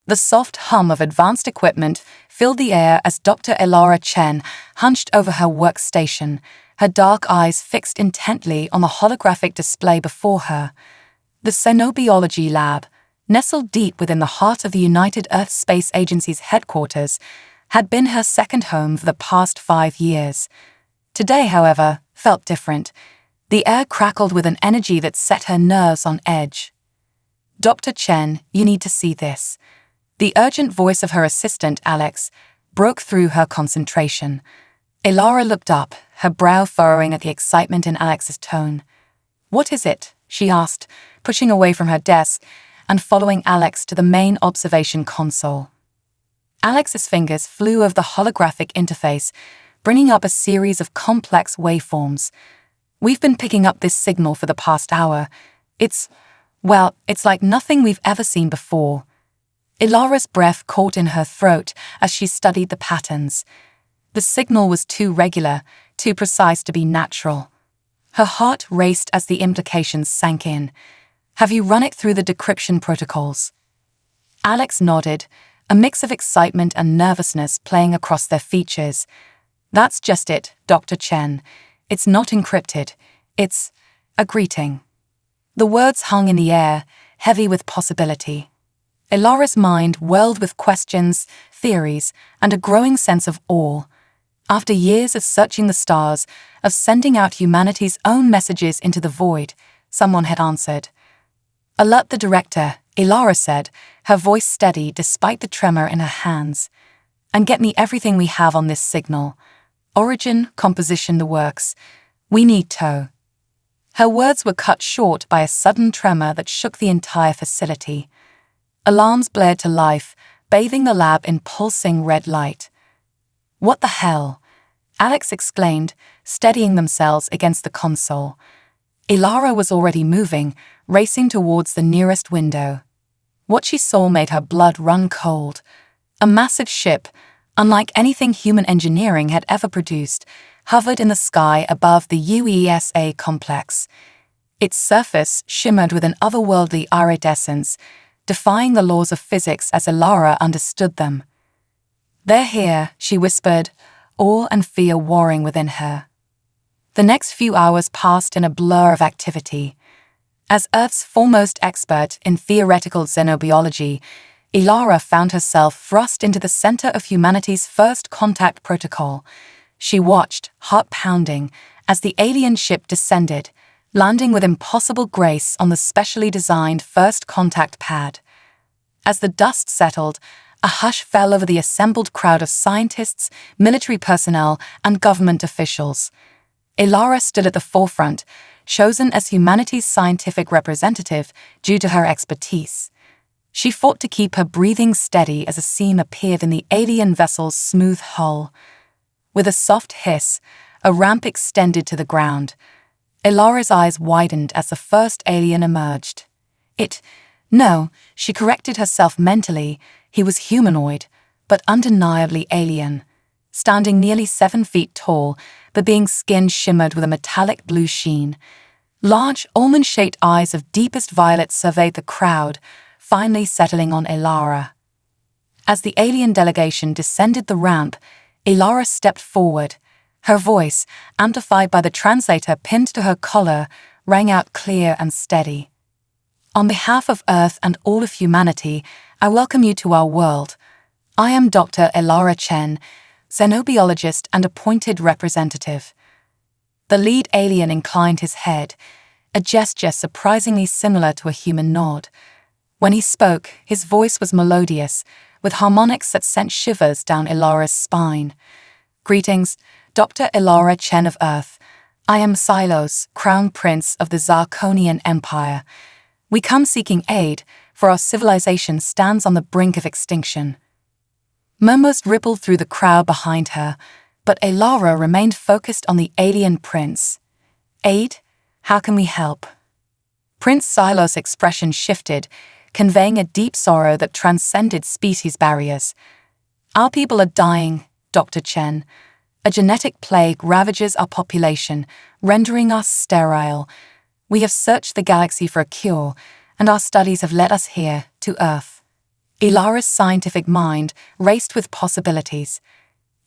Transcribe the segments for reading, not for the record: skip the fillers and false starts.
The soft hum of advanced equipment filled the air as Dr. Elara Chen hunched over her workstation, her dark eyes fixed intently on the holographic display before her. The Xenobiology Lab, nestled deep within the heart of the United Earth Space Agency's headquarters, had been her second home for the past 5 years. Today, however, felt different. The air crackled with an energy that set her nerves on edge. "Dr. Chen, you need to see this." The urgent voice of her assistant, Alex, broke through her concentration. Elara looked up, her brow furrowing at the excitement in Alex's tone. "What is it?" she asked, pushing away from her desk and following Alex to the main observation console. Alex's fingers flew over the holographic interface, bringing up a series of complex waveforms. "We've been picking up this signal for the past hour. It's like nothing we've ever seen before." Elara's breath caught in her throat as she studied the patterns. The signal was too regular, too precise to be natural. Her heart raced as the implications sank in. "Have you run it through the decryption protocols?" Alex nodded, a mix of excitement and nervousness playing across their features. "That's just it, Dr. Chen. It's not encrypted. It's a greeting." The words hung in the air, heavy with possibility. Elara's mind whirled with questions, theories, and a growing sense of awe. After years of searching the stars, of sending out humanity's own messages into the void, someone had answered. "Alert the director," Elara said, her voice steady despite the tremor in her hands. "And get me everything we have on this signal. Origin, composition, the works. We need tow." Her words were cut short by a sudden tremor that shook the entire facility. Alarms blared to life, bathing the lab in pulsing red light. "What the hell?" Alex exclaimed, steadying themselves against the console. Elara was already moving, racing towards the nearest window. What she saw made her blood run cold. A massive ship, unlike anything human engineering had ever produced, hovered in the sky above the USA complex. Its surface shimmered with an otherworldly iridescence, defying the laws of physics as Elara understood them. "They're here," she whispered, awe and fear warring within her. The next few hours passed in a blur of activity. As Earth's foremost expert in theoretical xenobiology, Elara found herself thrust into the center of humanity's first contact protocol. She watched, heart pounding, as the alien ship descended, landing with impossible grace on the specially designed first contact pad. As the dust settled, a hush fell over the assembled crowd of scientists, military personnel, and government officials. Elara stood at the forefront, chosen as humanity's scientific representative due to her expertise. She fought to keep her breathing steady as a seam appeared in the alien vessel's smooth hull. With a soft hiss, a ramp extended to the ground. Elara's eyes widened as the first alien emerged. No, she corrected herself mentally. He was humanoid, but undeniably alien. Standing nearly 7 feet tall, the being's skin shimmered with a metallic blue sheen. Large, almond-shaped eyes of deepest violet surveyed the crowd, finally settling on Elara. As the alien delegation descended the ramp, Elara stepped forward. Her voice, amplified by the translator pinned to her collar, rang out clear and steady. "On behalf of Earth and all of humanity, I welcome you to our world. I am Dr. Elara Chen, xenobiologist and appointed representative." The lead alien inclined his head, a gesture surprisingly similar to a human nod. When he spoke, his voice was melodious, with harmonics that sent shivers down Elara's spine. "Greetings, Dr. Elara Chen of Earth. I am Silos, Crown Prince of the Zarkonian Empire. We come seeking aid, for our civilization stands on the brink of extinction." Murmurs rippled through the crowd behind her, but Elara remained focused on the alien prince. "Aid? How can we help?" Prince Silos' expression shifted, conveying a deep sorrow that transcended species barriers. "Our people are dying, Dr. Chen. A genetic plague ravages our population, rendering us sterile. We have searched the galaxy for a cure, and our studies have led us here, to Earth." Ilara's scientific mind raced with possibilities.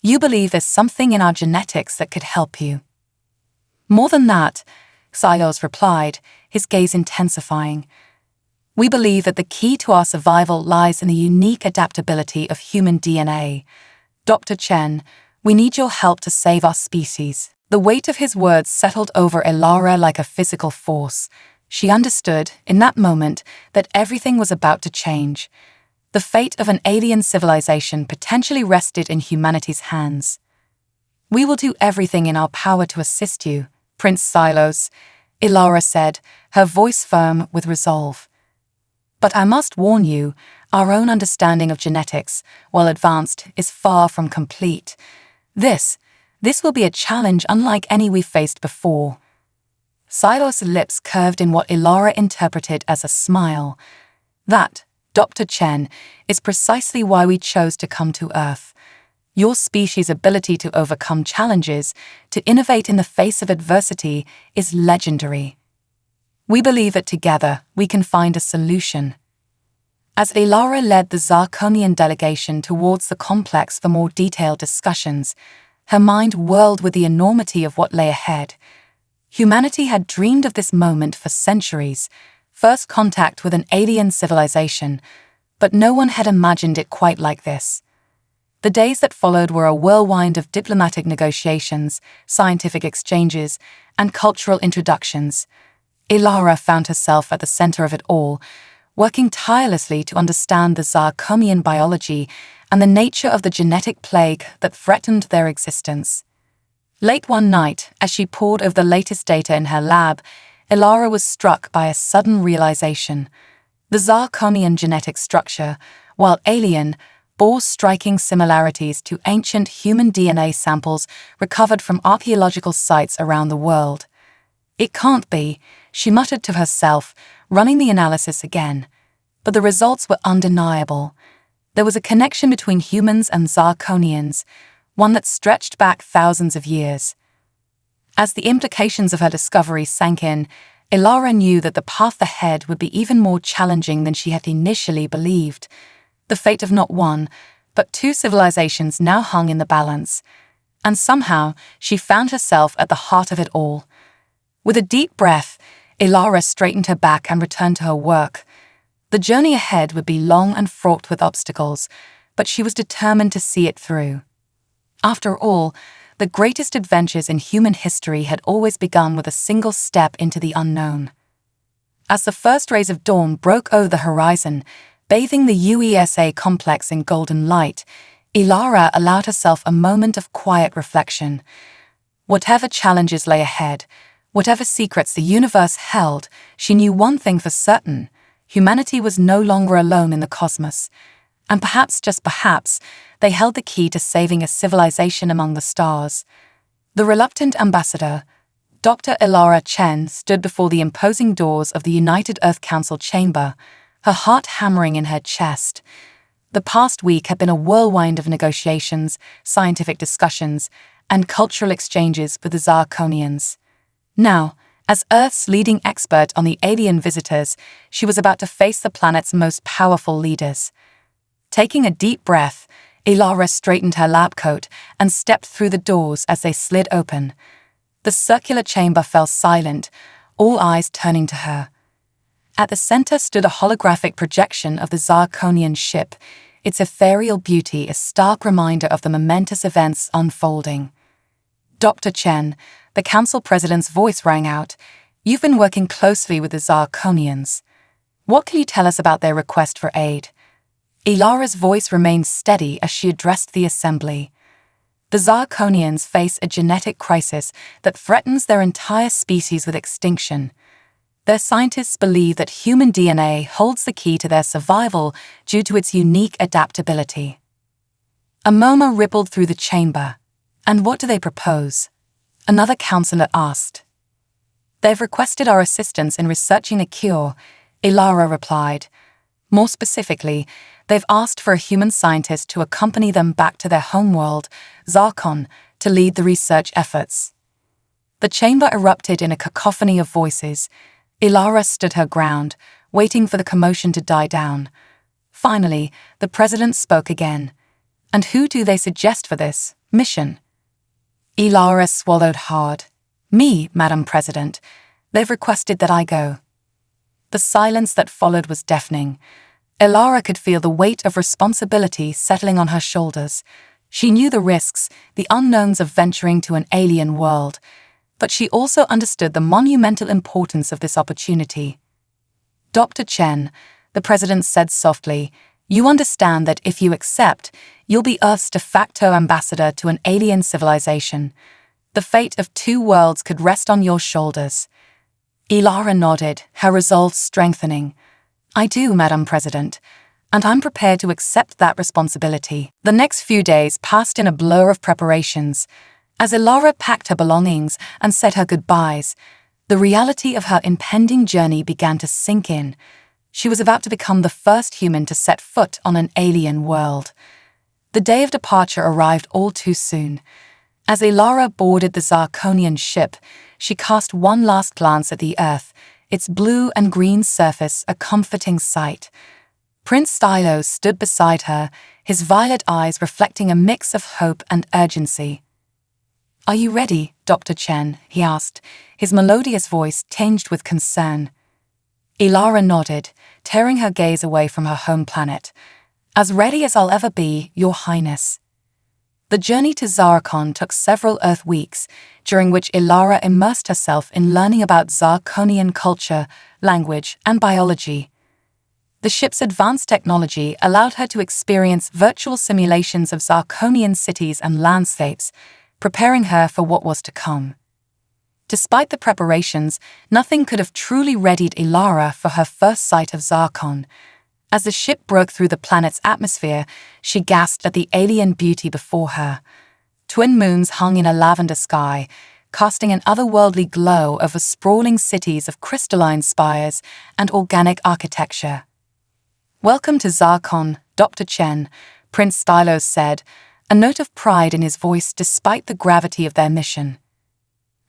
You believe there's something in our genetics that could help you. More than that, Xylos replied, his gaze intensifying. We believe that the key to our survival lies in the unique adaptability of human DNA. Dr. Chen, we need your help to save our species. The weight of his words settled over Ilara like a physical force. She understood, in that moment, that everything was about to change. The fate of an alien civilization potentially rested in humanity's hands. We will do everything in our power to assist you, Prince Xylos, Ilara said, her voice firm with resolve. But I must warn you, our own understanding of genetics, while advanced, is far from complete. This will be a challenge unlike any we've faced before. Xylos' lips curved in what Ilara interpreted as a smile. That, Dr. Chen, is precisely why we chose to come to Earth. Your species' ability to overcome challenges, to innovate in the face of adversity, is legendary. We believe that together we can find a solution. As Ilara led the Zarkonian delegation towards the complex for more detailed discussions, her mind whirled with the enormity of what lay ahead. Humanity had dreamed of this moment for centuries, first contact with an alien civilization, but no one had imagined it quite like this. The days that followed were a whirlwind of diplomatic negotiations, scientific exchanges, and cultural introductions. Ilara found herself at the center of it all, working tirelessly to understand the Zarkonian biology and the nature of the genetic plague that threatened their existence. Late one night, as she pored over the latest data in her lab, Ilara was struck by a sudden realization. The Zarkonian genetic structure, while alien, bore striking similarities to ancient human DNA samples recovered from archaeological sites around the world. It can't be, she muttered to herself, running the analysis again. But the results were undeniable. There was a connection between humans and Zarkonians, one that stretched back thousands of years. As the implications of her discovery sank in, Ilara knew that the path ahead would be even more challenging than she had initially believed. The fate of not one, but two civilizations now hung in the balance. And somehow, she found herself at the heart of it all. With a deep breath, Ilara straightened her back and returned to her work. The journey ahead would be long and fraught with obstacles, but she was determined to see it through. After all, the greatest adventures in human history had always begun with a single step into the unknown. As the first rays of dawn broke over the horizon, bathing the USA complex in golden light, Ilara allowed herself a moment of quiet reflection. Whatever challenges lay ahead, whatever secrets the universe held, she knew one thing for certain: humanity was no longer alone in the cosmos. And perhaps, just perhaps, they held the key to saving a civilization among the stars. The reluctant ambassador, Dr. Ilara Chen, stood before the imposing doors of the United Earth Council chamber, her heart hammering in her chest. The past week had been a whirlwind of negotiations, scientific discussions, and cultural exchanges with the Zarkonians. Now, as Earth's leading expert on the alien visitors, she was about to face the planet's most powerful leaders. Taking a deep breath, Ilara straightened her lab coat and stepped through the doors as they slid open. The circular chamber fell silent, all eyes turning to her. At the center stood a holographic projection of the Zarkonian ship, its ethereal beauty a stark reminder of the momentous events unfolding. Dr. Chen, the council president's voice rang out, "You've been working closely with the Zarkonians. What can you tell us about their request for aid?" Ilara's voice remained steady as she addressed the assembly. The Zarkonians face a genetic crisis that threatens their entire species with extinction. Their scientists believe that human DNA holds the key to their survival due to its unique adaptability. A murmur rippled through the chamber. "And what do they propose?" another counselor asked. "They've requested our assistance in researching a cure," Ilara replied. More specifically, they've asked for a human scientist to accompany them back to their homeworld, Zarkon, to lead the research efforts. The chamber erupted in a cacophony of voices. Ilara stood her ground, waiting for the commotion to die down. Finally, the president spoke again. "And who do they suggest for this mission?" Elara swallowed hard. "Me, Madam President. They've requested that I go." The silence that followed was deafening. Elara could feel the weight of responsibility settling on her shoulders. She knew the risks, the unknowns of venturing to an alien world, but she also understood the monumental importance of this opportunity. "Dr. Chen," the president said softly, "you understand that if you accept, you'll be Earth's de facto ambassador to an alien civilization. The fate of 2 worlds could rest on your shoulders." Elara nodded, her resolve strengthening. "I do, Madam President, and I'm prepared to accept that responsibility." The next few days passed in a blur of preparations. As Elara packed her belongings and said her goodbyes, the reality of her impending journey began to sink in. She was about to become the first human to set foot on an alien world. The day of departure arrived all too soon. As Elara boarded the Zarkonian ship, she cast one last glance at the Earth, its blue and green surface a comforting sight. Prince Stylos stood beside her, his violet eyes reflecting a mix of hope and urgency. "Are you ready, Dr. Chen?" he asked, his melodious voice tinged with concern. Elara nodded, tearing her gaze away from her home planet. "As ready as I'll ever be, Your Highness." The journey to Zarkon took several Earth weeks, during which Elara immersed herself in learning about Zarkonian culture, language, and biology. The ship's advanced technology allowed her to experience virtual simulations of Zarkonian cities and landscapes, preparing her for what was to come. Despite the preparations, nothing could have truly readied Elara for her first sight of Zarkon. As the ship broke through the planet's atmosphere, she gasped at the alien beauty before her. Twin moons hung in a lavender sky, casting an otherworldly glow over sprawling cities of crystalline spires and organic architecture. "Welcome to Zarkon, Dr. Chen," Prince Stylos said, a note of pride in his voice despite the gravity of their mission.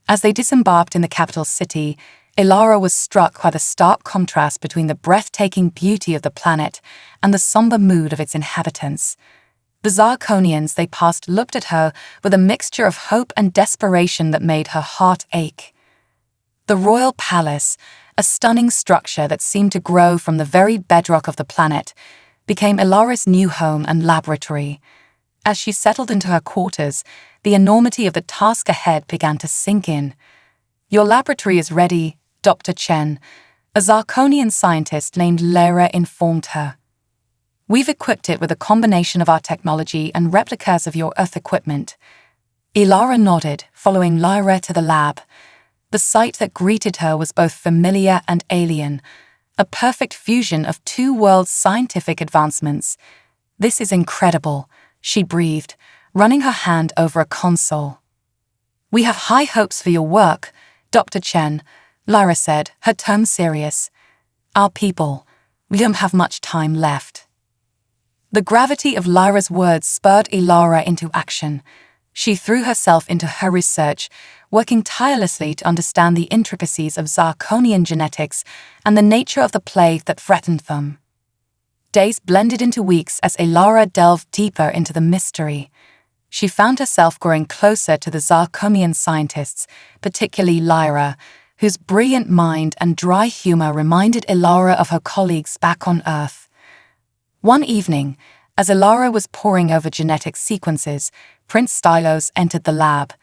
As they disembarked in the capital city, Elara was struck by the stark contrast between the breathtaking beauty of the planet and the somber mood of its inhabitants. The Zarkonians they passed looked at her with a mixture of hope and desperation that made her heart ache. The royal palace, a stunning structure that seemed to grow from the very bedrock of the planet, became Elara's new home and laboratory. As she settled into her quarters, the enormity of the task ahead began to sink in. "Your laboratory is ready, Dr. Chen," a Zarkonian scientist named Lyra informed her. "We've equipped it with a combination of our technology and replicas of your Earth equipment." Elara nodded, following Lyra to the lab. The sight that greeted her was both familiar and alien, a perfect fusion of 2 worlds' scientific advancements. "This is incredible," she breathed, running her hand over a console. "We have high hopes for your work, Dr. Chen," Lyra said, her tone serious. "Our people, we don't have much time left." The gravity of Lyra's words spurred Elara into action. She threw herself into her research, working tirelessly to understand the intricacies of Zarkonian genetics and the nature of the plague that threatened them. Days blended into weeks as Elara delved deeper into the mystery. She found herself growing closer to the Zarkonian scientists, particularly Lyra, whose brilliant mind and dry humor reminded Elara of her colleagues back on Earth. One evening, as Elara was poring over genetic sequences, Prince Stylos entered the lab.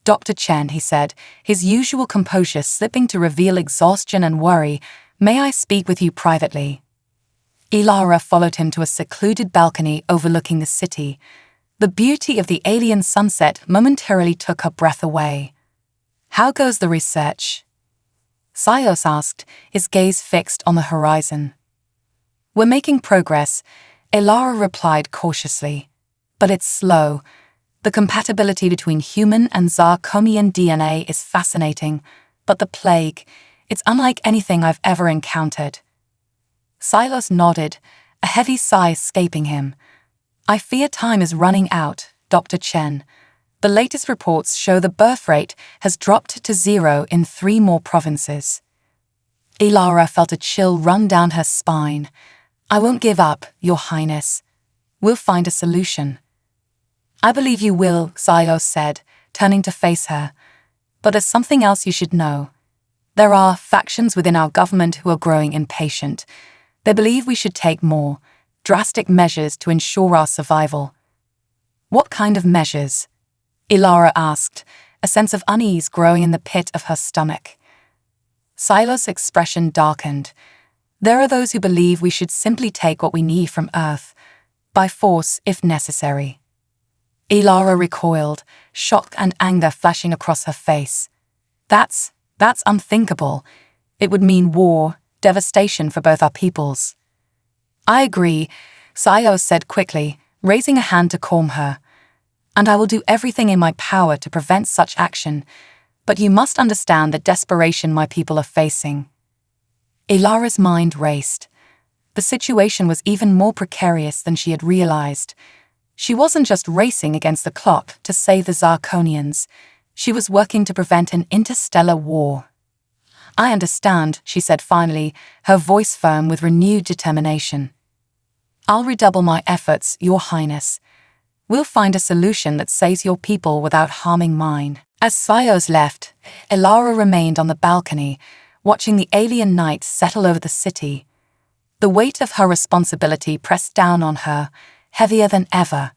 "Dr. Chen," he said, his usual composure slipping to reveal exhaustion and worry, "may I speak with you privately?" Elara followed him to a secluded balcony overlooking the city. The beauty of the alien sunset momentarily took her breath away. "How goes the research?" Stylos asked, his gaze fixed on the horizon. "We're making progress," Elara replied cautiously. "But it's slow. The compatibility between human and Zarkonian DNA is fascinating, but the plague, it's unlike anything I've ever encountered." Stylos nodded, a heavy sigh escaping him. "I fear time is running out, Dr. Chen. The latest reports show the birth rate has dropped to 0 in 3 more provinces." Elara felt a chill run down her spine. I won't give up, Your Highness. We'll find a solution. I believe you will, Xylos said, turning to face her. But there's something else you should know. There are factions within our government who are growing impatient. They believe we should take more drastic measures to ensure our survival. What kind of measures? Ilara asked, a sense of unease growing in the pit of her stomach. Xylos' expression darkened. There are those who believe we should simply take what we need from Earth, by force if necessary. Ilara recoiled, shock and anger flashing across her face. That's unthinkable. It would mean war, devastation for both our peoples. I agree, Xylos said quickly, raising a hand to calm her. And I will do everything in my power to prevent such action, but you must understand the desperation my people are facing. Ilara's mind raced. The situation was even more precarious than she had realized. She wasn't just racing against the clock to save the Zarkonians. She was working to prevent an interstellar war. I understand, she said finally, her voice firm with renewed determination. I'll redouble my efforts, Your Highness. We'll find a solution that saves your people without harming mine. As Xylos left, Ilara remained on the balcony, watching the alien night settle over the city. The weight of her responsibility pressed down on her, heavier than ever.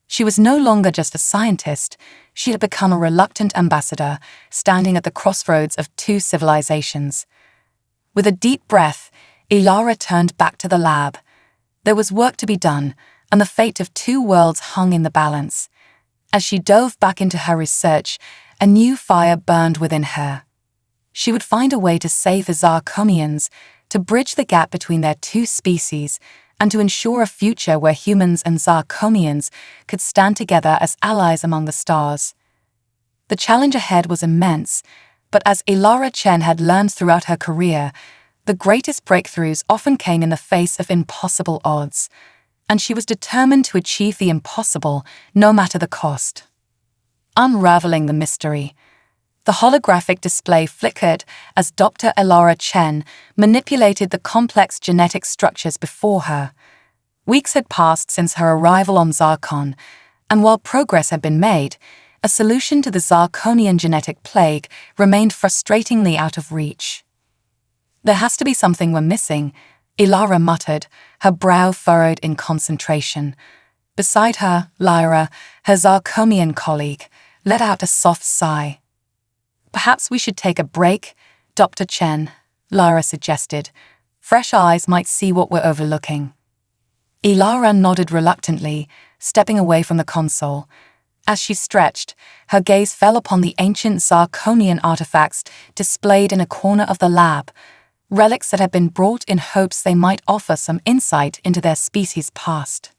She was no longer just a scientist. She had become a reluctant ambassador, standing at the crossroads of two civilizations. With a deep breath, Ilara turned back to the lab. There was work to be done, and the fate of two worlds hung in the balance. As she dove back into her research, a new fire burned within her. She would find a way to save the Zarkonians, to bridge the gap between their two species, and to ensure a future where humans and Zarkonians could stand together as allies among the stars. The challenge ahead was immense, but as Ilara Chen had learned throughout her career, the greatest breakthroughs often came in the face of impossible odds, and she was determined to achieve the impossible, no matter the cost. Unraveling the mystery. The holographic display flickered as Dr. Ilara Chen manipulated the complex genetic structures before her. Weeks had passed since her arrival on Zarkon, and while progress had been made, a solution to the Zarkonian genetic plague remained frustratingly out of reach. There has to be something we're missing, Ilara muttered, her brow furrowed in concentration. Beside her, Lyra, her Zarkonian colleague, let out a soft sigh. Perhaps we should take a break, Dr. Chen, Lyra suggested. Fresh eyes might see what we're overlooking. Ilara nodded reluctantly, stepping away from the console. As she stretched, her gaze fell upon the ancient Zarkonian artifacts displayed in a corner of the lab, relics that had been brought in hopes they might offer some insight into their species' past.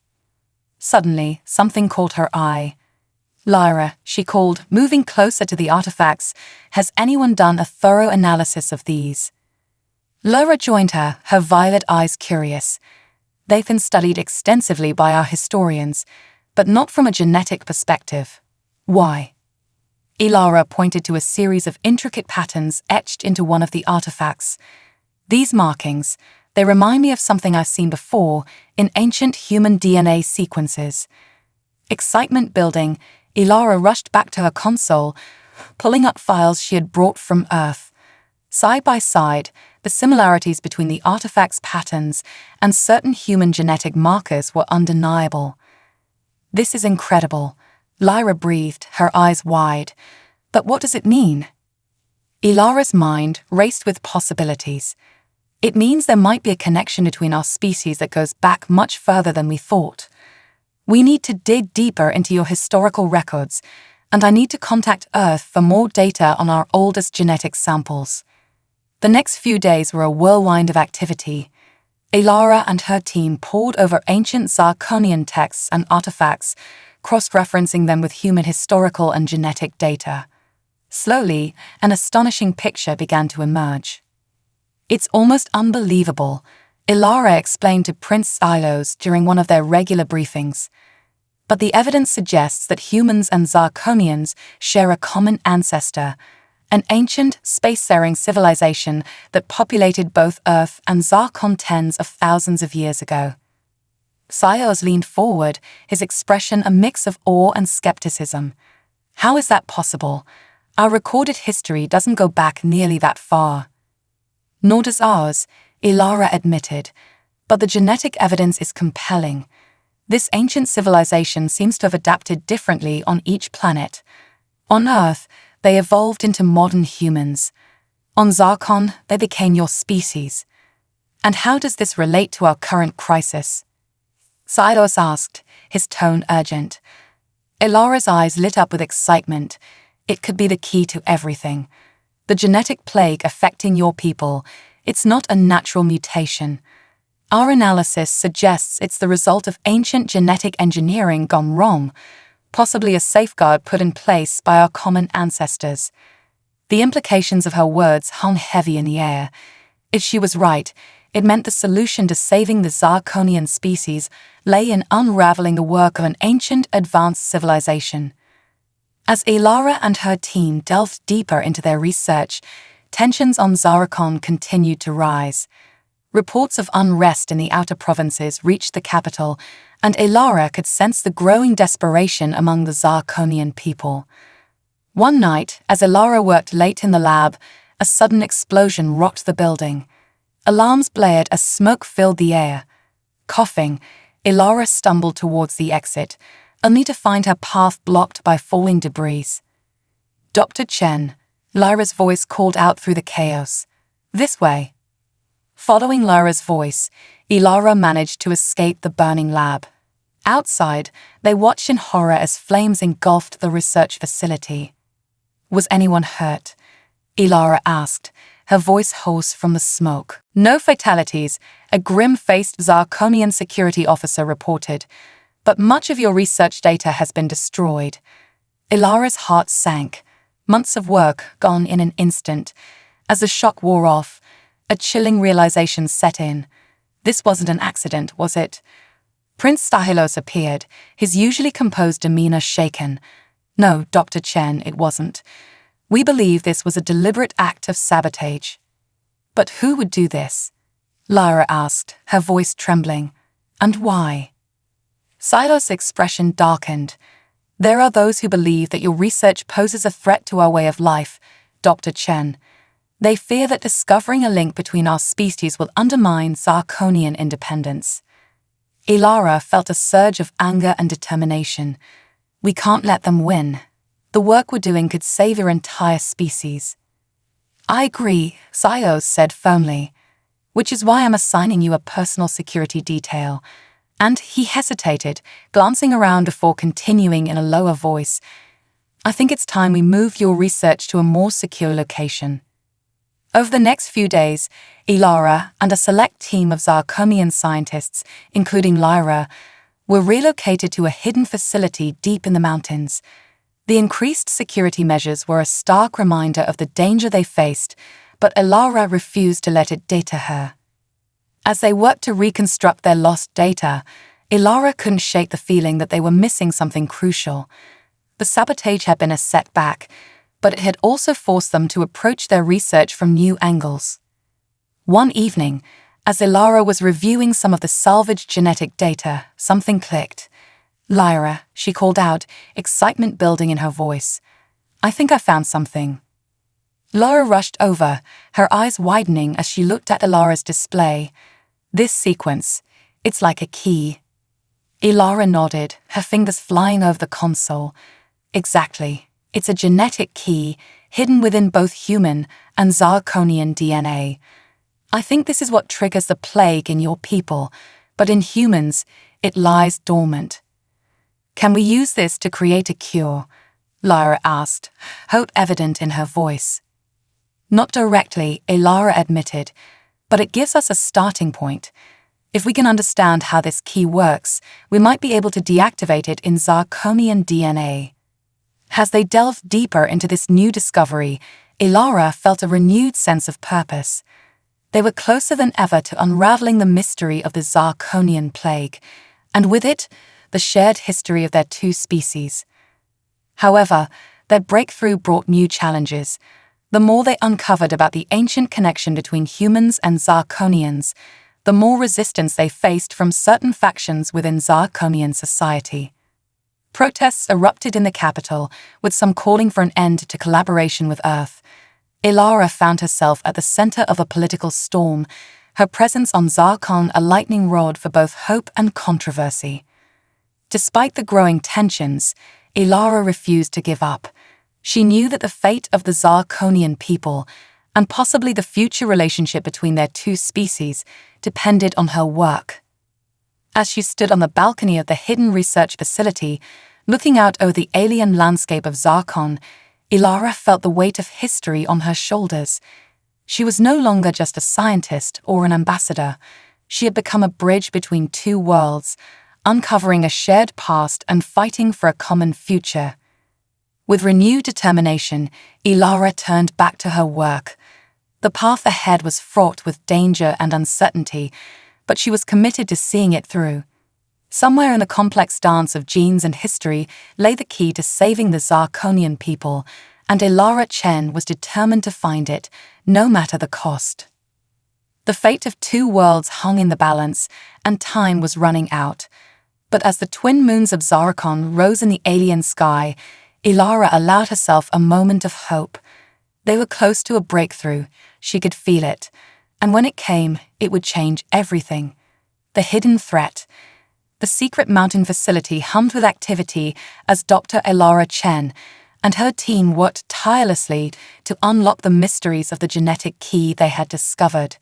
Suddenly, something caught her eye. Lyra, she called, moving closer to the artifacts, has anyone done a thorough analysis of these? Lyra joined her, her violet eyes curious. They've been studied extensively by our historians, but not from a genetic perspective. Why? Ilara pointed to a series of intricate patterns etched into one of the artifacts. These markings, they remind me of something I've seen before in ancient human DNA sequences. Excitement building, Ilara rushed back to her console, pulling up files she had brought from Earth. Side by side, the similarities between the artifact's patterns and certain human genetic markers were undeniable. This is incredible, Lyra breathed, her eyes wide. But what does it mean? Ilara's mind raced with possibilities. It means there might be a connection between our species that goes back much further than we thought. We need to dig deeper into your historical records, and I need to contact Earth for more data on our oldest genetic samples. The next few days were a whirlwind of activity. Ilara and her team pored over ancient Zarkonian texts and artifacts, cross-referencing them with human historical and genetic data. Slowly, an astonishing picture began to emerge. It's almost unbelievable, Ilara explained to Prince Xylos during one of their regular briefings. But the evidence suggests that humans and Zarkonians share a common ancestor, an ancient, spacefaring civilization that populated both Earth and Zarkon tens of thousands of years ago. Sios leaned forward, his expression a mix of awe and skepticism. How is that possible? Our recorded history doesn't go back nearly that far. Nor does ours, Ilara admitted, but the genetic evidence is compelling. This ancient civilization seems to have adapted differently on each planet. On Earth, they evolved into modern humans. On Zarkon, they became your species. And how does this relate to our current crisis? Sidos asked, his tone urgent. Ilara's eyes lit up with excitement. It could be the key to everything. The genetic plague affecting your people, it's not a natural mutation. Our analysis suggests it's the result of ancient genetic engineering gone wrong, possibly a safeguard put in place by our common ancestors. The implications of her words hung heavy in the air. If she was right, it meant the solution to saving the Zarkonian species lay in unraveling the work of an ancient, advanced civilization. As Ilara and her team delved deeper into their research, tensions on Zarkon continued to rise. Reports of unrest in the outer provinces reached the capital, and Ilara could sense the growing desperation among the Zarkonian people. One night, as Ilara worked late in the lab, a sudden explosion rocked the building. Alarms blared as smoke filled the air. Coughing, Ilara stumbled towards the exit, only to find her path blocked by falling debris. "Dr. Chen," Lyra's voice called out through the chaos. "This way." Following Lyra's voice, Ilara managed to escape the burning lab. Outside, they watched in horror as flames engulfed the research facility. "Was anyone hurt?" Ilara asked, her voice hoarse from the smoke. "No fatalities," a grim-faced Zarkonian security officer reported, "but much of your research data has been destroyed." Ilara's heart sank, months of work gone in an instant. As the shock wore off, a chilling realization set in. This wasn't an accident, was it? Prince Stahilos appeared, his usually composed demeanor shaken. "No, Dr. Chen, it wasn't. We believe this was a deliberate act of sabotage." "But who would do this?" Lyra asked, her voice trembling. "And why?" Silos' expression darkened. "There are those who believe that your research poses a threat to our way of life, Dr. Chen. They fear that discovering a link between our species will undermine Zarkonian independence." Ilara felt a surge of anger and determination. "We can't let them win. The work we're doing could save your entire species." "I agree," Sios said firmly, "which is why I'm assigning you a personal security detail." And he hesitated, glancing around before continuing in a lower voice. "I think it's time we move your research to a more secure location." Over the next few days, Ilara and a select team of Zarkonian scientists, including Lyra, were relocated to a hidden facility deep in the mountains. The increased security measures were a stark reminder of the danger they faced, but Ilara refused to let it deter her. As they worked to reconstruct their lost data, Ilara couldn't shake the feeling that they were missing something crucial. The sabotage had been a setback, but it had also forced them to approach their research from new angles. One evening, as Ilara was reviewing some of the salvaged genetic data, something clicked. "Lyra," she called out, excitement building in her voice. "I think I found something." Lyra rushed over, her eyes widening as she looked at Ilara's display. "This sequence, it's like a key." Ilara nodded, her fingers flying over the console. "Exactly. It's a genetic key, hidden within both human and Zarkonian DNA. I think this is what triggers the plague in your people, but in humans, it lies dormant." "Can we use this to create a cure?" Lyra asked, hope evident in her voice. "Not directly," Ilara admitted, "but it gives us a starting point. If we can understand how this key works, we might be able to deactivate it in Zarkonian DNA." As they delved deeper into this new discovery, Ilara felt a renewed sense of purpose. They were closer than ever to unraveling the mystery of the Zarkonian plague, and with it, the shared history of their two species. However, their breakthrough brought new challenges. The more they uncovered about the ancient connection between humans and Zarkonians, the more resistance they faced from certain factions within Zarkonian society. Protests erupted in the capital, with some calling for an end to collaboration with Earth. Ilara found herself at the center of a political storm, her presence on Zarkon a lightning rod for both hope and controversy. Despite the growing tensions, Ilara refused to give up. She knew that the fate of the Zarkonian people, and possibly the future relationship between their two species, depended on her work. As she stood on the balcony of the hidden research facility, looking out over the alien landscape of Zarkon, Ilara felt the weight of history on her shoulders. She was no longer just a scientist or an ambassador. She had become a bridge between two worlds, uncovering a shared past and fighting for a common future. With renewed determination, Ilara turned back to her work. The path ahead was fraught with danger and uncertainty, but she was committed to seeing it through. Somewhere in the complex dance of genes and history lay the key to saving the Zarkonian people, and Ilara Chen was determined to find it, no matter the cost. The fate of two worlds hung in the balance, and time was running out. But as the twin moons of Zarkon rose in the alien sky, Ilara allowed herself a moment of hope. They were close to a breakthrough. She could feel it. And when it came, it would change everything. The hidden threat. The secret mountain facility hummed with activity as Dr. Ilara Chen and her team worked tirelessly to unlock the mysteries of the genetic key they had discovered.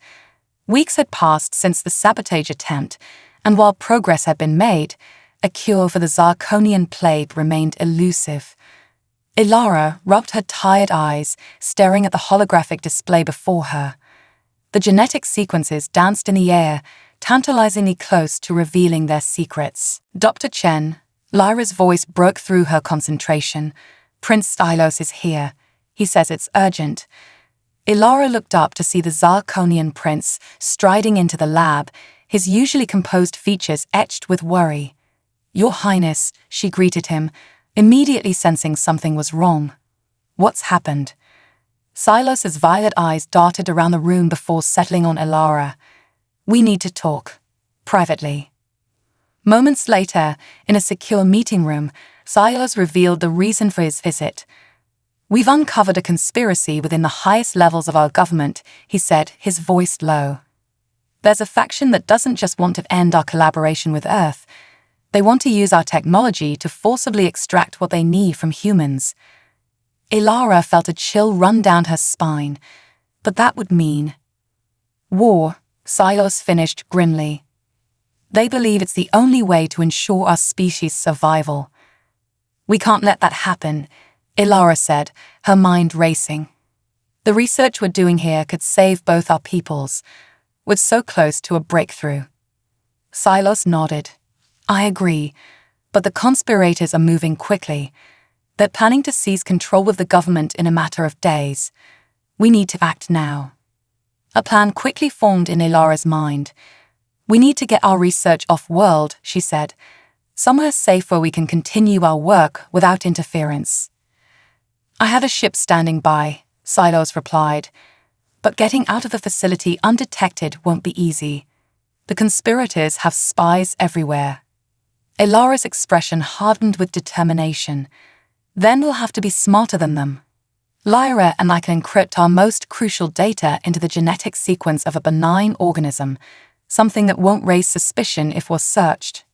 Weeks had passed since the sabotage attempt, and while progress had been made, a cure for the Zarkonian plague remained elusive. Ilara rubbed her tired eyes, staring at the holographic display before her. The genetic sequences danced in the air, tantalizingly close to revealing their secrets. Dr. Chen, Lyra's voice broke through her concentration. Prince Stylos is here. He says it's urgent. Ilara looked up to see the Zarkonian prince striding into the lab, his usually composed features etched with worry. Your Highness, she greeted him, immediately sensing something was wrong. What's happened? Silos's violet eyes darted around the room before settling on Ilara. We need to talk. Privately. Moments later, in a secure meeting room, Silos revealed the reason for his visit. We've uncovered a conspiracy within the highest levels of our government, he said, his voice low. There's a faction that doesn't just want to end our collaboration with Earth. They want to use our technology to forcibly extract what they need from humans. Ilara felt a chill run down her spine, but that would mean war, Silos finished grimly. They believe it's the only way to ensure our species' survival. We can't let that happen, Ilara said, her mind racing. The research we're doing here could save both our peoples. We're so close to a breakthrough. Silos nodded. I agree, but the conspirators are moving quickly. They're planning to seize control of the government in a matter of days. We need to act now. A plan quickly formed in Ilara's mind. We need to get our research off-world, she said, somewhere safe where we can continue our work without interference. I have a ship standing by, Silos replied, but getting out of the facility undetected won't be easy. The conspirators have spies everywhere. Ilara's expression hardened with determination. Then we'll have to be smarter than them. Lyra and I can encrypt our most crucial data into the genetic sequence of a benign organism, something that won't raise suspicion if we're searched.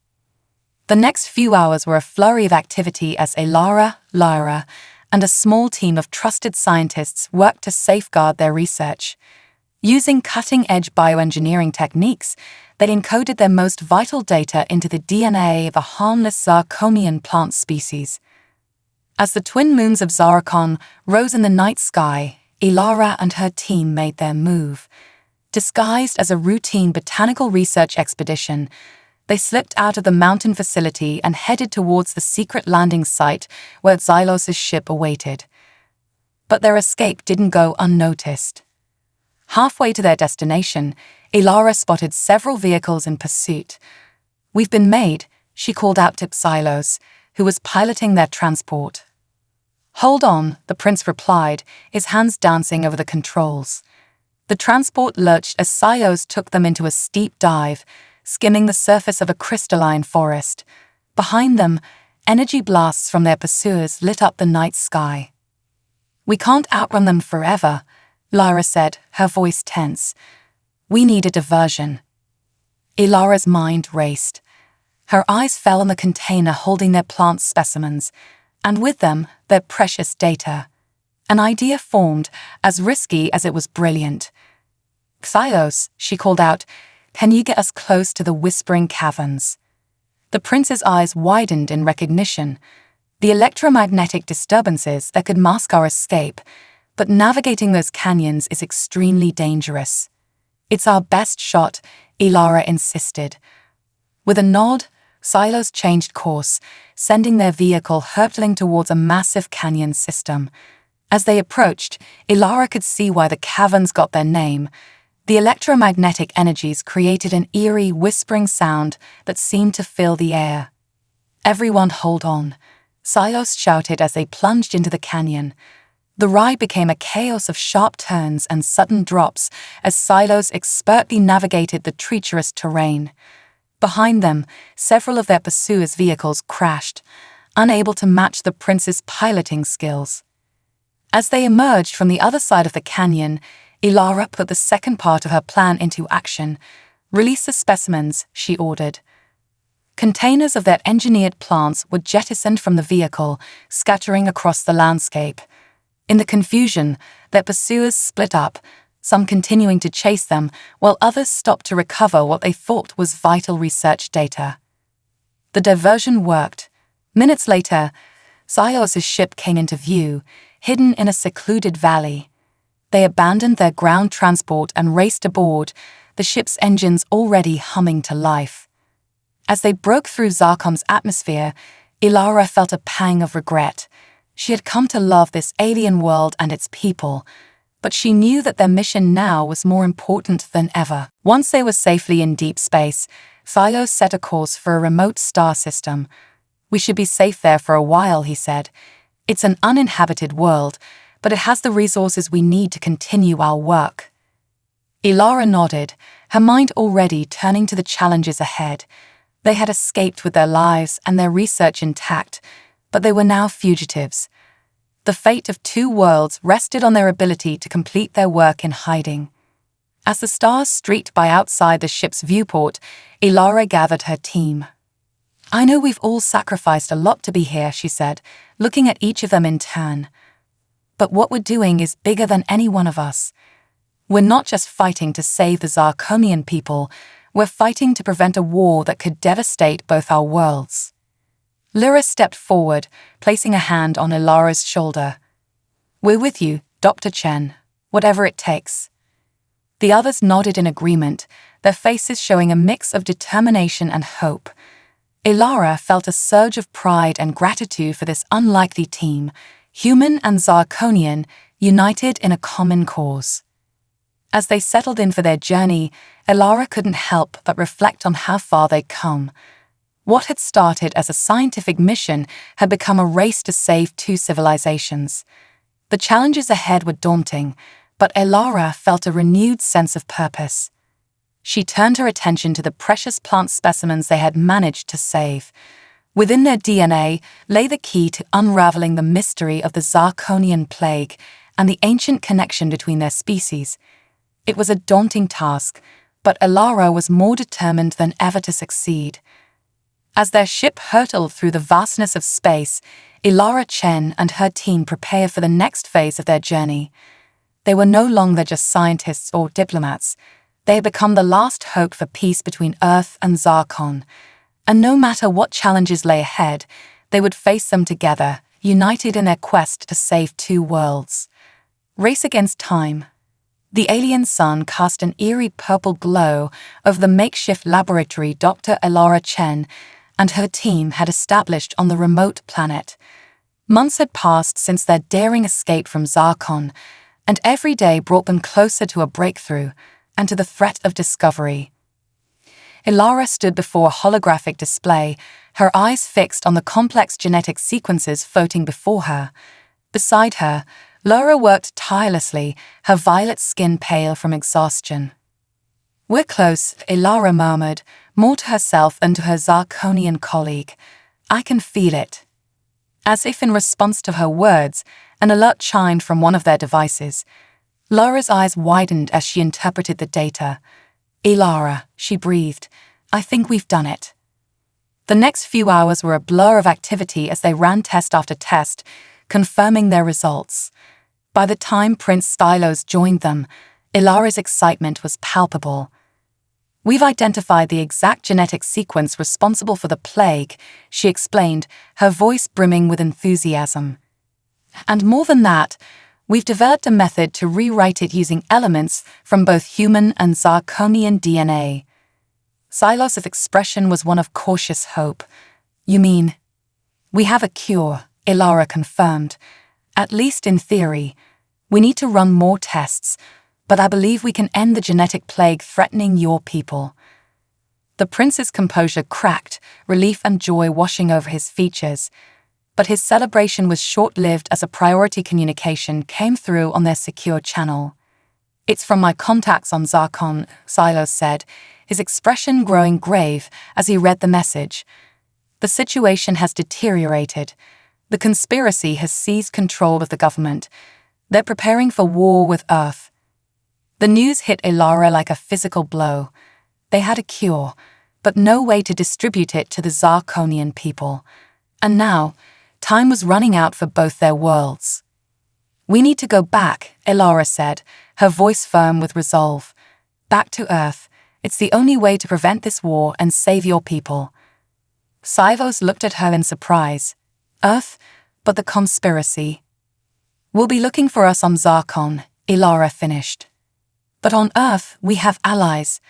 The next few hours were a flurry of activity as Ilara, Lyra, and a small team of trusted scientists worked to safeguard their research. Using cutting-edge bioengineering techniques, they encoded their most vital data into the DNA of a harmless Zarkonian plant species. As the twin moons of Zarkon rose in the night sky, Ilara and her team made their move. Disguised as a routine botanical research expedition, they slipped out of the mountain facility and headed towards the secret landing site where Xylos's ship awaited. But their escape didn't go unnoticed. Halfway to their destination, Ilara spotted several vehicles in pursuit. We've been made, she called out to Xylos, who was piloting their transport. "Hold on," the prince replied, his hands dancing over the controls. The transport lurched as Sios took them into a steep dive, skimming the surface of a crystalline forest. Behind them, energy blasts from their pursuers lit up the night sky. "We can't outrun them forever," Lyra said, her voice tense. "We need a diversion." Ilara's mind raced. Her eyes fell on the container holding their plant specimens, and with them, their precious data. An idea formed, as risky as it was brilliant. "Xios," she called out, "can you get us close to the Whispering Caverns?" The prince's eyes widened in recognition. The electromagnetic disturbances that could mask our escape, but navigating those canyons is extremely dangerous. "It's our best shot," Ilara insisted. With a nod, Silos changed course, sending their vehicle hurtling towards a massive canyon system. As they approached, Ilara could see why the caverns got their name. The electromagnetic energies created an eerie, whispering sound that seemed to fill the air. "Everyone hold on," Silos shouted as they plunged into the canyon. The ride became a chaos of sharp turns and sudden drops as Silos expertly navigated the treacherous terrain. Behind them, several of their pursuers' vehicles crashed, unable to match the prince's piloting skills. As they emerged from the other side of the canyon, Ilara put the second part of her plan into action. "Release the specimens," she ordered. Containers of their engineered plants were jettisoned from the vehicle, scattering across the landscape. In the confusion, their pursuers split up, some continuing to chase them, while others stopped to recover what they thought was vital research data. The diversion worked. Minutes later, Sios' ship came into view, hidden in a secluded valley. They abandoned their ground transport and raced aboard, the ship's engines already humming to life. As they broke through Zarkom's atmosphere, Ilara felt a pang of regret. She had come to love this alien world and its people, but she knew that their mission now was more important than ever. Once they were safely in deep space, Silos set a course for a remote star system. "We should be safe there for a while," he said. "It's an uninhabited world, but it has the resources we need to continue our work." Ilara nodded, her mind already turning to the challenges ahead. They had escaped with their lives and their research intact, but they were now fugitives. The fate of two worlds rested on their ability to complete their work in hiding. As the stars streaked by outside the ship's viewport, Ilara gathered her team. "I know we've all sacrificed a lot to be here," she said, looking at each of them in turn. "But what we're doing is bigger than any one of us. We're not just fighting to save the Zarkonian people, we're fighting to prevent a war that could devastate both our worlds." Lyra stepped forward, placing a hand on Ilara's shoulder. "We're with you, Dr. Chen, whatever it takes." The others nodded in agreement, their faces showing a mix of determination and hope. Ilara felt a surge of pride and gratitude for this unlikely team, human and Zarkonian, united in a common cause. As they settled in for their journey, Ilara couldn't help but reflect on how far they'd come. What had started as a scientific mission had become a race to save two civilizations. The challenges ahead were daunting, but Ilara felt a renewed sense of purpose. She turned her attention to the precious plant specimens they had managed to save. Within their DNA lay the key to unraveling the mystery of the Zarkonian plague and the ancient connection between their species. It was a daunting task, but Ilara was more determined than ever to succeed. As their ship hurtled through the vastness of space, Ilara Chen and her team prepared for the next phase of their journey. They were no longer just scientists or diplomats. They had become the last hope for peace between Earth and Zarkon. And no matter what challenges lay ahead, they would face them together, united in their quest to save two worlds. Race against time. The alien sun cast an eerie purple glow over the makeshift laboratory Dr. Ilara Chen and her team had established on the remote planet. Months had passed since their daring escape from Zarkon, and every day brought them closer to a breakthrough and to the threat of discovery. Ilara stood before a holographic display, her eyes fixed on the complex genetic sequences floating before her. Beside her, Laura worked tirelessly, her violet skin pale from exhaustion. "We're close," Ilara murmured, more to herself than to her Zarkonian colleague. "I can feel it." As if in response to her words, an alert chimed from one of their devices. Laura's eyes widened as she interpreted the data. "Ilara," she breathed, "I think we've done it." The next few hours were a blur of activity as they ran test after test, confirming their results. By the time Prince Stylos joined them, Ilara's excitement was palpable. "We've identified the exact genetic sequence responsible for the plague," she explained, her voice brimming with enthusiasm. "And more than that, we've developed a method to rewrite it using elements from both human and Zarkonian DNA." Silos' expression was one of cautious hope. "You mean?" "We have a cure," Ilara confirmed. "At least in theory. We need to run more tests, but I believe we can end the genetic plague threatening your people." The prince's composure cracked, relief and joy washing over his features. But his celebration was short-lived as a priority communication came through on their secure channel. "It's from my contacts on Zarkon," Silos said, his expression growing grave as he read the message. "The situation has deteriorated. The conspiracy has seized control of the government. They're preparing for war with Earth." The news hit Ilara like a physical blow. They had a cure, but no way to distribute it to the Zarkonian people. And now, time was running out for both their worlds. "We need to go back," Ilara said, her voice firm with resolve. "Back to Earth. It's the only way to prevent this war and save your people." Sivos looked at her in surprise. "Earth? But the conspiracy." "Will be looking for us on Zarkon," Ilara finished. "But on Earth, we have allies.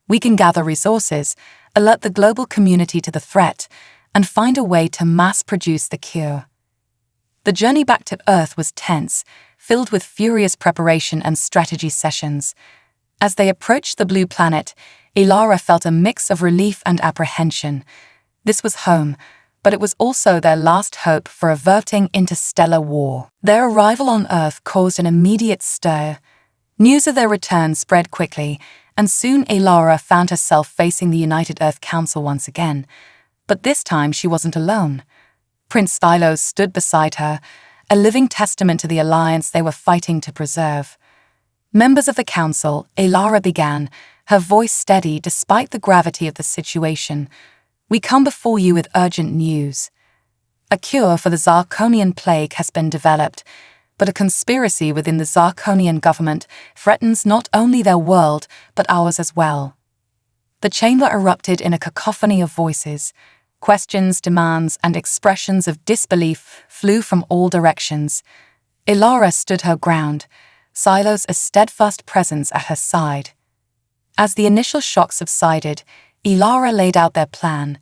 We can gather resources, alert the global community to the threat, and find a way to mass-produce the cure." The journey back to Earth was tense, filled with furious preparation and strategy sessions. As they approached the blue planet, Ilara felt a mix of relief and apprehension. This was home, but it was also their last hope for averting interstellar war. Their arrival on Earth caused an immediate stir. News of their return spread quickly, and soon Ilara found herself facing the United Earth Council once again. But this time she wasn't alone. Prince Stylos stood beside her, a living testament to the alliance they were fighting to preserve. "Members of the council," Ilara began, her voice steady despite the gravity of the situation, "we come before you with urgent news. A cure for the Zarkonian plague has been developed, but a conspiracy within the Zarkonian government threatens not only their world, but ours as well." The chamber erupted in a cacophony of voices. Questions, demands, and expressions of disbelief flew from all directions. Ilara stood her ground, Silos a steadfast presence at her side. As the initial shock subsided, Ilara laid out their plan.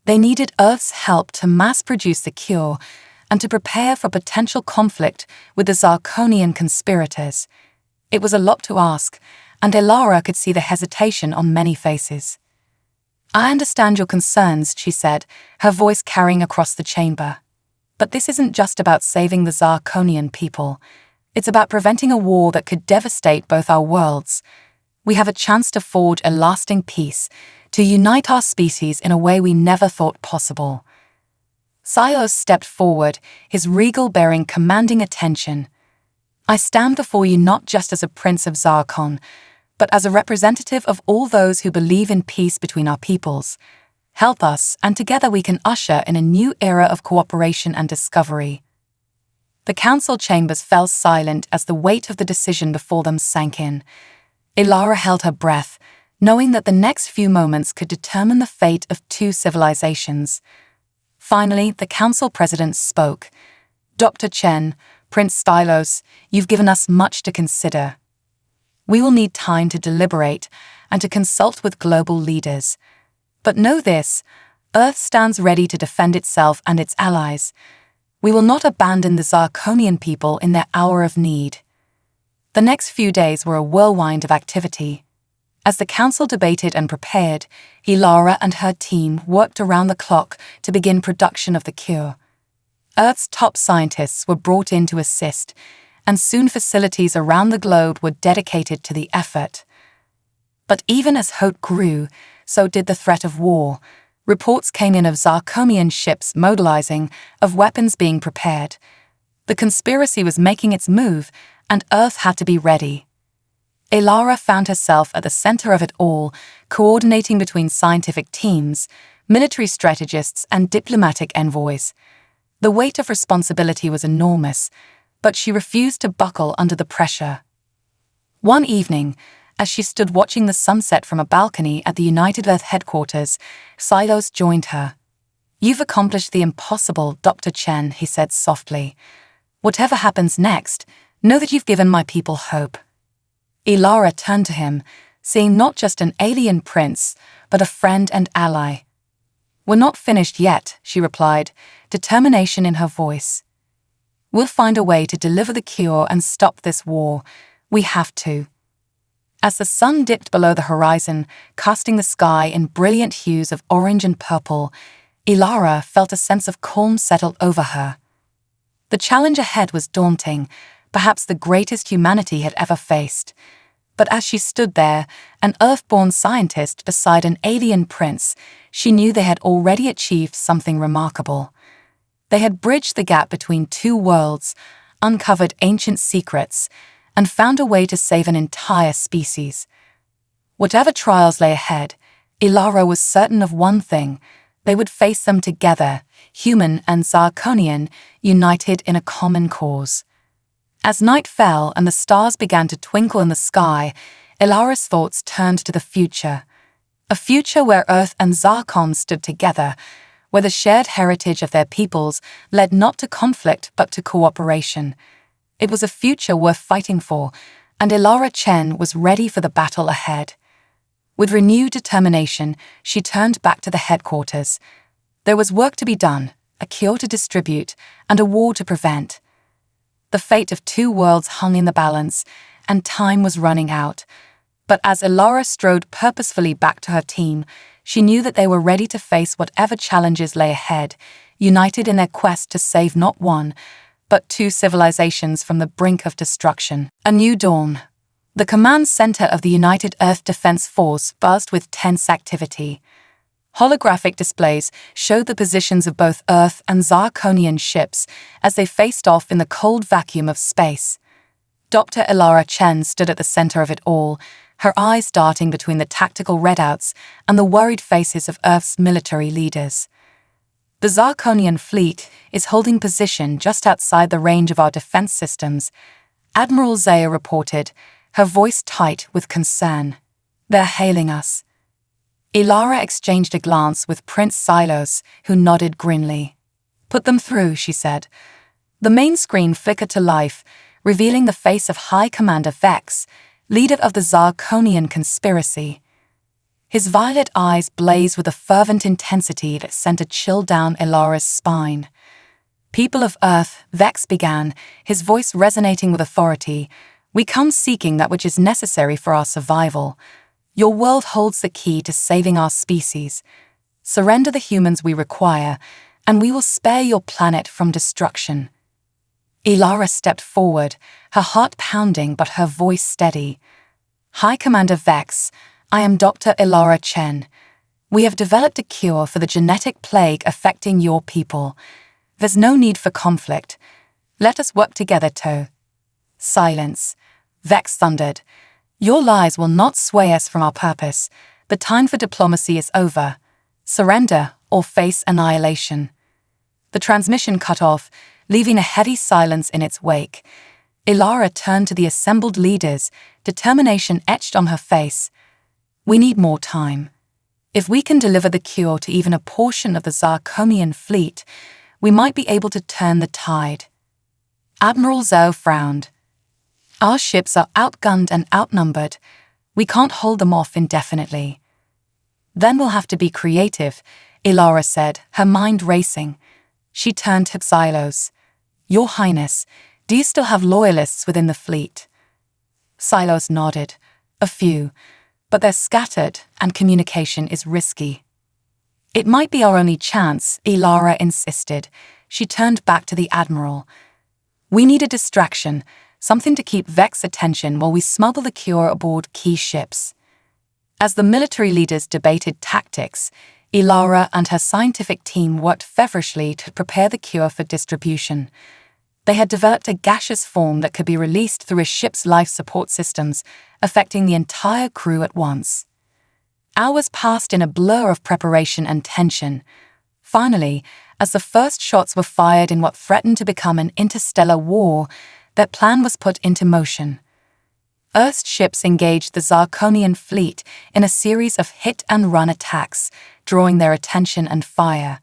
They needed Earth's help to mass-produce the cure and to prepare for potential conflict with the Zarkonian conspirators. It was a lot to ask, and Ilara could see the hesitation on many faces. "I understand your concerns," she said, her voice carrying across the chamber. "But this isn't just about saving the Zarkonian people. It's about preventing a war that could devastate both our worlds. We have a chance to forge a lasting peace, to unite our species in a way we never thought possible." Silos stepped forward, his regal bearing commanding attention. "I stand before you not just as a prince of Zarkon, but as a representative of all those who believe in peace between our peoples. Help us, and together we can usher in a new era of cooperation and discovery." The council chambers fell silent as the weight of the decision before them sank in. Ilara held her breath, knowing that the next few moments could determine the fate of two civilizations. Finally, the council president spoke. "Dr. Chen, Prince Stylos, you've given us much to consider. We will need time to deliberate and to consult with global leaders. But know this, Earth stands ready to defend itself and its allies. We will not abandon the Zarkonian people in their hour of need." The next few days were a whirlwind of activity. As the council debated and prepared, Ilara and her team worked around the clock to begin production of the cure. Earth's top scientists were brought in to assist, and soon facilities around the globe were dedicated to the effort. But even as hope grew, so did the threat of war. Reports came in of Zarkonian ships mobilizing, of weapons being prepared. The conspiracy was making its move, and Earth had to be ready. Elara found herself at the center of it all, coordinating between scientific teams, military strategists, and diplomatic envoys. The weight of responsibility was enormous, but she refused to buckle under the pressure. One evening, as she stood watching the sunset from a balcony at the United Earth headquarters, Silos joined her. "You've accomplished the impossible, Dr. Chen," he said softly. "Whatever happens next, know that you've given my people hope." Elara turned to him, seeing not just an alien prince, but a friend and ally. "We're not finished yet," she replied, determination in her voice. "We'll find a way to deliver the cure and stop this war. We have to." As the sun dipped below the horizon, casting the sky in brilliant hues of orange and purple, Elara felt a sense of calm settle over her. The challenge ahead was daunting, perhaps the greatest humanity had ever faced. But as she stood there, an Earth-born scientist beside an alien prince, she knew they had already achieved something remarkable. They had bridged the gap between two worlds, uncovered ancient secrets, and found a way to save an entire species. Whatever trials lay ahead, Elara was certain of one thing: they would face them together, human and Zarkonian, united in a common cause. As night fell and the stars began to twinkle in the sky, Elara's thoughts turned to the future. A future where Earth and Zarkon stood together, where the shared heritage of their peoples led not to conflict but to cooperation. It was a future worth fighting for, and Elara Chen was ready for the battle ahead. With renewed determination, she turned back to the headquarters. There was work to be done, a cure to distribute, and a war to prevent. The fate of two worlds hung in the balance, and time was running out. But as Elara strode purposefully back to her team, she knew that they were ready to face whatever challenges lay ahead, united in their quest to save not one, but two civilizations from the brink of destruction. A new dawn. The command center of the United Earth Defense Force buzzed with tense activity. Holographic displays showed the positions of both Earth and Zarkonian ships as they faced off in the cold vacuum of space. Dr. Elara Chen stood at the center of it all, her eyes darting between the tactical readouts and the worried faces of Earth's military leaders. "The Zarkonian fleet is holding position just outside the range of our defense systems," Admiral Zaya reported, her voice tight with concern. "They're hailing us." Elara exchanged a glance with Prince Silos, who nodded grimly. "Put them through," she said. The main screen flickered to life, revealing the face of High Commander Vex, leader of the Zarkonian conspiracy. His violet eyes blazed with a fervent intensity that sent a chill down Elara's spine. "People of Earth," Vex began, his voice resonating with authority, "we come seeking that which is necessary for our survival. Your world holds the key to saving our species. Surrender the humans we require, and we will spare your planet from destruction." Elara stepped forward, her heart pounding but her voice steady. "High Commander Vex, I am Dr. Elara Chen. We have developed a cure for the genetic plague affecting your people. There's no need for conflict. Let us work together to—" "Silence," Vex thundered. "Your lies will not sway us from our purpose. The time for diplomacy is over. Surrender or face annihilation." The transmission cut off, leaving a heavy silence in its wake. Elara turned to the assembled leaders, determination etched on her face. "We need more time. If we can deliver the cure to even a portion of the Zarkonian fleet, we might be able to turn the tide." Admiral Zhao frowned. "Our ships are outgunned and outnumbered. We can't hold them off indefinitely." "Then we'll have to be creative," Elara said, her mind racing. She turned to Silos. "Your Highness, do you still have loyalists within the fleet?" Silos nodded. "A few, but they're scattered and communication is risky." "It might be our only chance," Elara insisted, she turned back to the Admiral. "We need a distraction, something to keep Vex's attention while we smuggle the cure aboard key ships." As the military leaders debated tactics, Ilara and her scientific team worked feverishly to prepare the cure for distribution. They had developed a gaseous form that could be released through a ship's life support systems, affecting the entire crew at once. Hours passed in a blur of preparation and tension. Finally, as the first shots were fired in what threatened to become an interstellar war, their plan was put into motion. Earth's ships engaged the Zarkonian fleet in a series of hit-and-run attacks, drawing their attention and fire.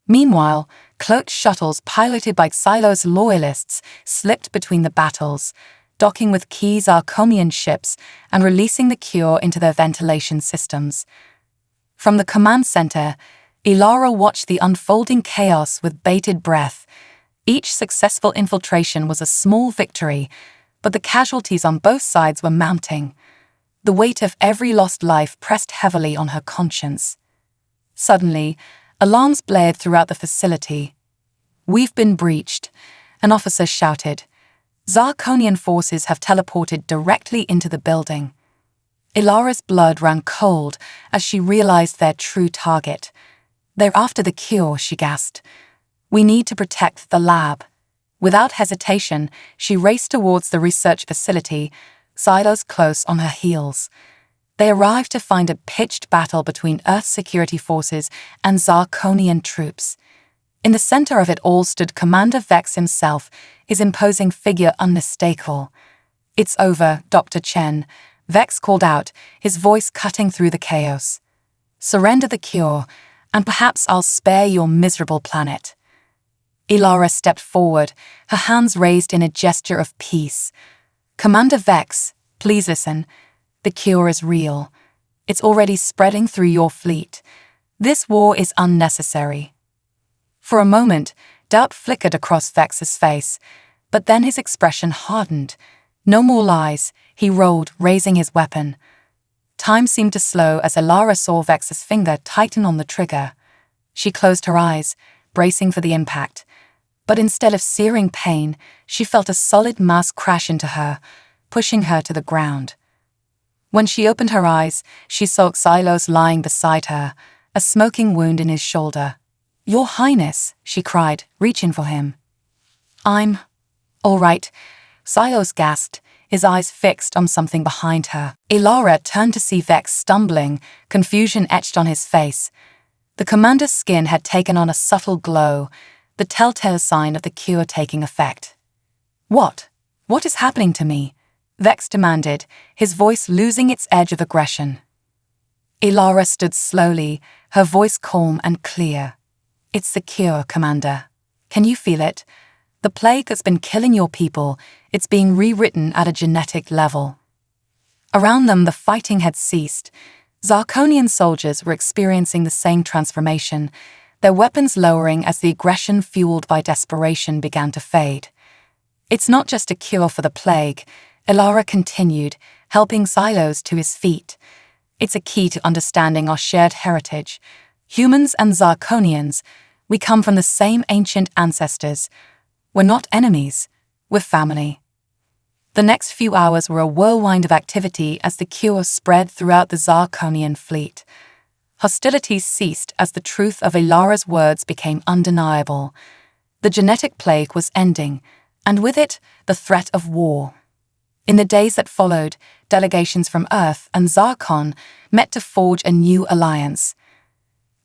Meanwhile, cloaked shuttles piloted by Xylo's loyalists slipped between the battles, docking with key Zarkonian ships and releasing the cure into their ventilation systems. From the command center, Ilara watched the unfolding chaos with bated breath. Each successful infiltration was a small victory, but the casualties on both sides were mounting. The weight of every lost life pressed heavily on her conscience. Suddenly, alarms blared throughout the facility. "We've been breached," an officer shouted. "Zarkonian forces have teleported directly into the building." Ilara's blood ran cold as she realized their true target. "They're after the cure," she gasped. "We need to protect the lab." Without hesitation, she raced towards the research facility, Xylos close on her heels. They arrived to find a pitched battle between Earth security forces and Zarkonian troops. In the center of it all stood Commander Vex himself, his imposing figure unmistakable. "It's over, Dr. Chen," Vex called out, his voice cutting through the chaos. "Surrender the cure, and perhaps I'll spare your miserable planet." Ilara stepped forward, her hands raised in a gesture of peace. "Commander Vex, please listen. The cure is real. It's already spreading through your fleet. This war is unnecessary." For a moment, doubt flickered across Vex's face, but then his expression hardened. "No more lies," he roared, raising his weapon. Time seemed to slow as Ilara saw Vex's finger tighten on the trigger. She closed her eyes, bracing for the impact. But instead of searing pain, she felt a solid mass crash into her, pushing her to the ground. When she opened her eyes, she saw Xylos lying beside her, a smoking wound in his shoulder. "Your Highness," she cried, reaching for him. "I'm all right," Xylos gasped, his eyes fixed on something behind her. Ilara turned to see Vex stumbling, confusion etched on his face. The commander's skin had taken on a subtle glow, the telltale sign of the cure taking effect. What is happening to me?" Vex demanded, his voice losing its edge of aggression. Ilara stood slowly, her voice calm and clear. "It's the cure, Commander. Can you feel it? The plague that's been killing your people, it's being rewritten at a genetic level." Around them, the fighting had ceased. Zarkonian soldiers were experiencing the same transformation, their weapons lowering as the aggression fueled by desperation began to fade. "It's not just a cure for the plague," Ilara continued, helping Xylos to his feet. "It's a key to understanding our shared heritage. Humans and Zarkonians, we come from the same ancient ancestors. We're not enemies, we're family." The next few hours were a whirlwind of activity as the cure spread throughout the Zarkonian fleet. Hostilities ceased as the truth of Ilara's words became undeniable. The genetic plague was ending, and with it, the threat of war. In the days that followed, delegations from Earth and Zarkon met to forge a new alliance.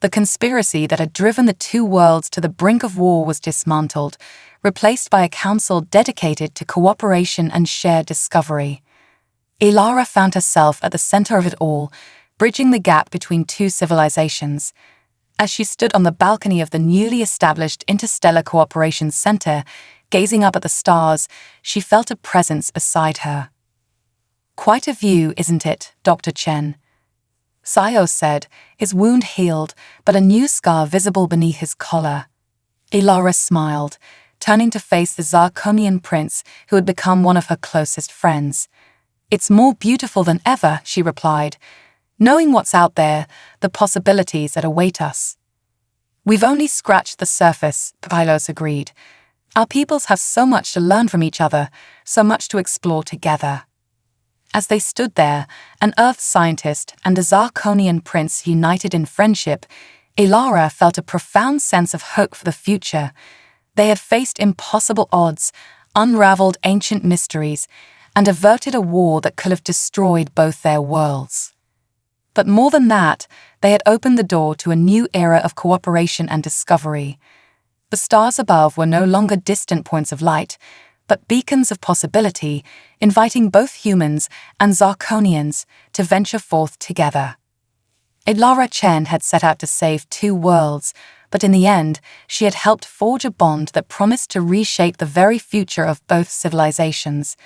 The conspiracy that had driven the two worlds to the brink of war was dismantled, replaced by a council dedicated to cooperation and shared discovery. Ilara found herself at the center of it all, bridging the gap between two civilizations. As she stood on the balcony of the newly established Interstellar Cooperation Center, gazing up at the stars, she felt a presence beside her. "Quite a view, isn't it, Dr. Chen?" Xylos said, his wound healed, but a new scar visible beneath his collar. Ilara smiled, turning to face the Zarkonian prince who had become one of her closest friends. "It's more beautiful than ever," she replied, "knowing what's out there, the possibilities that await us." "We've only scratched the surface," Pylos agreed. "Our peoples have so much to learn from each other, so much to explore together." As they stood there, an Earth scientist and a Zarkonian prince united in friendship, Ilara felt a profound sense of hope for the future. They had faced impossible odds, unraveled ancient mysteries, and averted a war that could have destroyed both their worlds. But more than that, they had opened the door to a new era of cooperation and discovery. The stars above were no longer distant points of light, but beacons of possibility, inviting both humans and Zarkonians to venture forth together. Ilara Chen had set out to save two worlds, but in the end, she had helped forge a bond that promised to reshape the very future of both civilizations.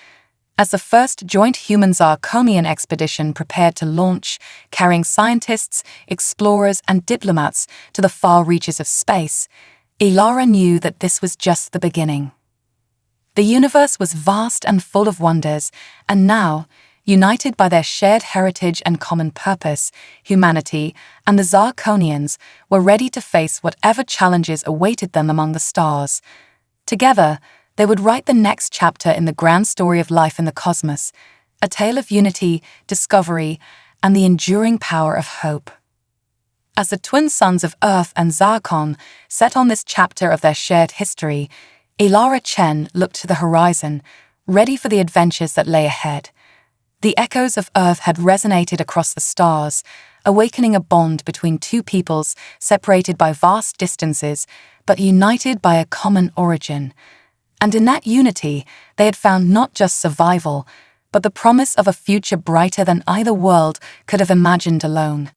As the first joint human-Zarkonian expedition prepared to launch, carrying scientists, explorers, and diplomats to the far reaches of space, Ilara knew that this was just the beginning. The universe was vast and full of wonders, and now, united by their shared heritage and common purpose, humanity and the Zarkonians were ready to face whatever challenges awaited them among the stars. Together, they would write the next chapter in the grand story of life in the cosmos, a tale of unity, discovery, and the enduring power of hope. As the twin sons of Earth and Zarkon set on this chapter of their shared history, Ilara Chen looked to the horizon, ready for the adventures that lay ahead. The echoes of Earth had resonated across the stars, awakening a bond between two peoples separated by vast distances, but united by a common origin. And in that unity, they had found not just survival, but the promise of a future brighter than either world could have imagined alone.